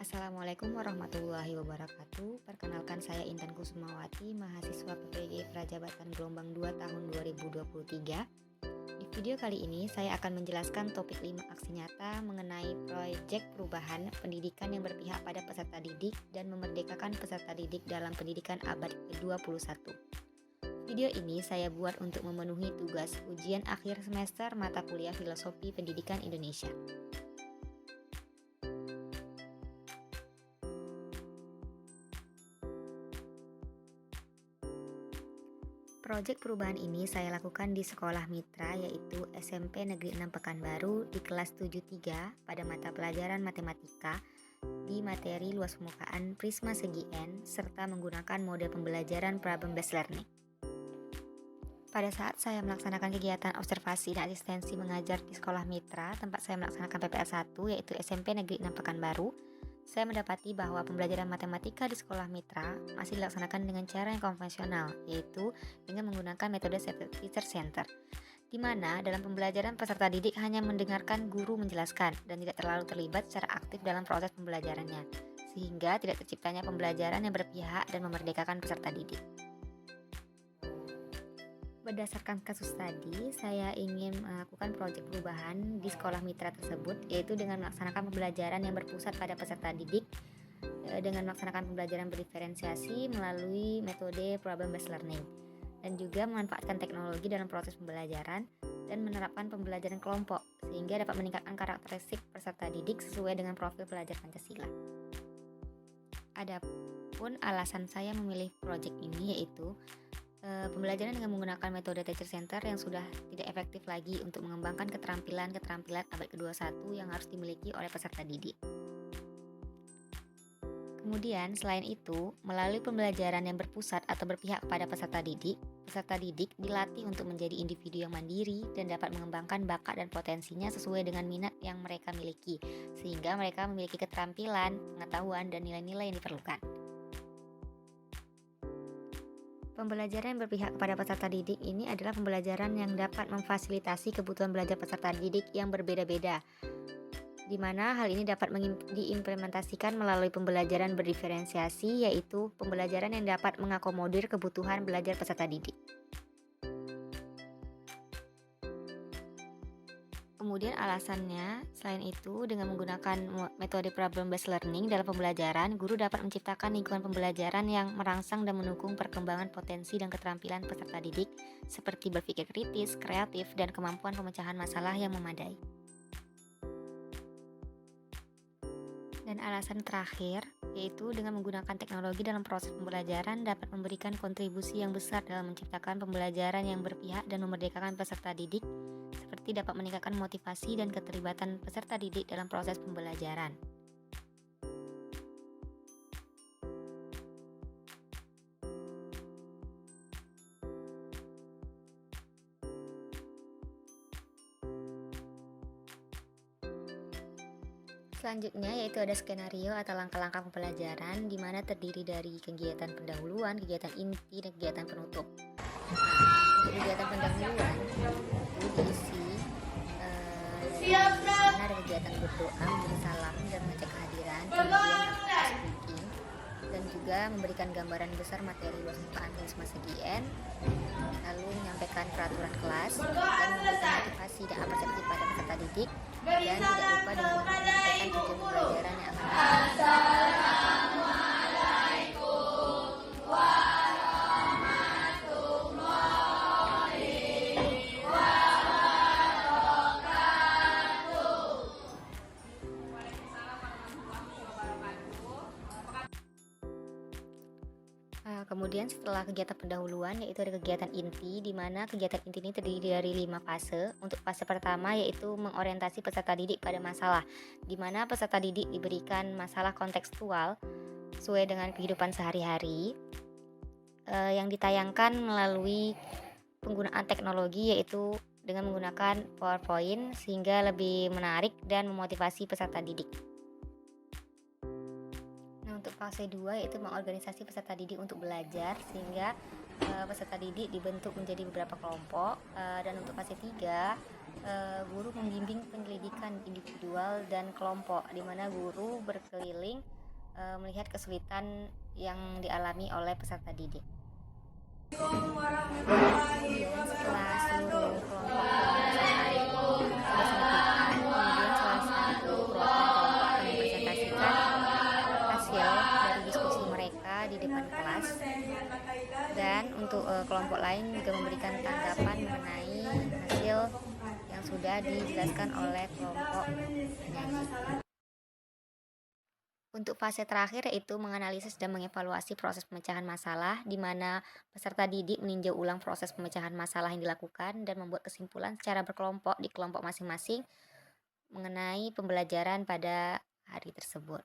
Assalamualaikum warahmatullahi wabarakatuh. Perkenalkan saya Intan Kusumawati, mahasiswa PPG Prajabatan Gelombang 2 tahun 2023. Di video kali ini saya akan menjelaskan topik 5 aksi nyata mengenai proyek perubahan pendidikan yang berpihak pada peserta didik dan memerdekakan peserta didik dalam pendidikan abad ke-21. Video ini saya buat untuk memenuhi tugas ujian akhir semester mata kuliah Filosofi Pendidikan Indonesia. Proyek perubahan ini saya lakukan di sekolah mitra yaitu SMP Negeri 6 Pekanbaru di kelas 73 pada mata pelajaran matematika di materi luas permukaan prisma segi N serta menggunakan mode pembelajaran problem based learning. Pada saat saya melaksanakan kegiatan observasi dan asistensi mengajar di sekolah mitra tempat saya melaksanakan PPL 1 yaitu SMP Negeri 6 Pekanbaru, saya mendapati bahwa pembelajaran matematika di sekolah mitra masih dilaksanakan dengan cara yang konvensional, yaitu dengan menggunakan metode teacher center, di mana dalam pembelajaran peserta didik hanya mendengarkan guru menjelaskan dan tidak terlalu terlibat secara aktif dalam proses pembelajarannya, sehingga tidak terciptanya pembelajaran yang berpihak dan memerdekakan peserta didik. Berdasarkan kasus tadi, saya ingin melakukan proyek perubahan di sekolah mitra tersebut, yaitu dengan melaksanakan pembelajaran yang berpusat pada peserta didik dengan melaksanakan pembelajaran berdiferensiasi melalui metode problem based learning, dan juga memanfaatkan teknologi dalam proses pembelajaran dan menerapkan pembelajaran kelompok sehingga dapat meningkatkan karakteristik peserta didik sesuai dengan profil pelajar Pancasila. Adapun alasan saya memilih proyek ini yaitu pembelajaran dengan menggunakan metode teacher center yang sudah tidak efektif lagi untuk mengembangkan keterampilan abad ke-21 yang harus dimiliki oleh peserta didik. Kemudian, selain itu, melalui pembelajaran yang berpusat atau berpihak kepada peserta didik dilatih untuk menjadi individu yang mandiri dan dapat mengembangkan bakat dan potensinya sesuai dengan minat yang mereka miliki, sehingga mereka memiliki keterampilan, pengetahuan, dan nilai-nilai yang diperlukan. Pembelajaran yang berpihak kepada peserta didik ini adalah pembelajaran yang dapat memfasilitasi kebutuhan belajar peserta didik yang berbeda-beda, di mana hal ini dapat diimplementasikan melalui pembelajaran berdiferensiasi, yaitu pembelajaran yang dapat mengakomodir kebutuhan belajar peserta didik. Kemudian alasannya, selain itu, dengan menggunakan metode problem based learning dalam pembelajaran, guru dapat menciptakan lingkungan pembelajaran yang merangsang dan mendukung perkembangan potensi dan keterampilan peserta didik seperti berpikir kritis, kreatif, dan kemampuan pemecahan masalah yang memadai. Dan alasan terakhir, yaitu dengan menggunakan teknologi dalam proses pembelajaran dapat memberikan kontribusi yang besar dalam menciptakan pembelajaran yang berpihak dan memerdekakan peserta didik, seperti dapat meningkatkan motivasi dan keterlibatan peserta didik dalam proses pembelajaran. Selanjutnya yaitu ada skenario atau langkah-langkah pembelajaran di mana terdiri dari kegiatan pendahuluan, kegiatan inti, dan kegiatan penutup. Untuk kegiatan pendahuluan itu diisi ada kegiatan berdoa, memberi salam dan mengecek kehadiran, kemudian speaking, dan juga memberikan gambaran besar materi luas permukaan prisma segi N, lalu menyampaikan peraturan kelas dan memberikan motivasi dan apresiasi pada peserta didik, dan tidak lupa dengan menyampaikan tujuan pembelajaran yang akan Kemudian setelah kegiatan pendahuluan yaitu ada kegiatan inti, di mana kegiatan inti ini terdiri dari 5 fase. Untuk fase pertama yaitu mengorientasi peserta didik pada masalah, di mana peserta didik diberikan masalah kontekstual sesuai dengan kehidupan sehari-hari yang ditayangkan melalui penggunaan teknologi yaitu dengan menggunakan PowerPoint sehingga lebih menarik dan memotivasi peserta didik. Untuk fase 2 yaitu mengorganisasi peserta didik untuk belajar sehingga peserta didik dibentuk menjadi beberapa kelompok, dan untuk fase 3 guru membimbing penyelidikan individual dan kelompok, di mana guru berkeliling melihat kesulitan yang dialami oleh peserta didik. Kemudian setelah seluruh kelompok kesulitan disampaikan, kemudian salah satu perwakilan kelompok akan mempresentasikan hasil dari diskusi mereka di depan kelas, dan untuk kelompok lain juga memberikan tanggapan mengenai hasil yang sudah dijelaskan oleh kelompok penyaji. Untuk fase terakhir yaitu menganalisis dan mengevaluasi proses pemecahan masalah, di mana peserta didik meninjau ulang proses pemecahan masalah yang dilakukan dan membuat kesimpulan secara berkelompok di kelompok masing-masing mengenai pembelajaran pada hari tersebut.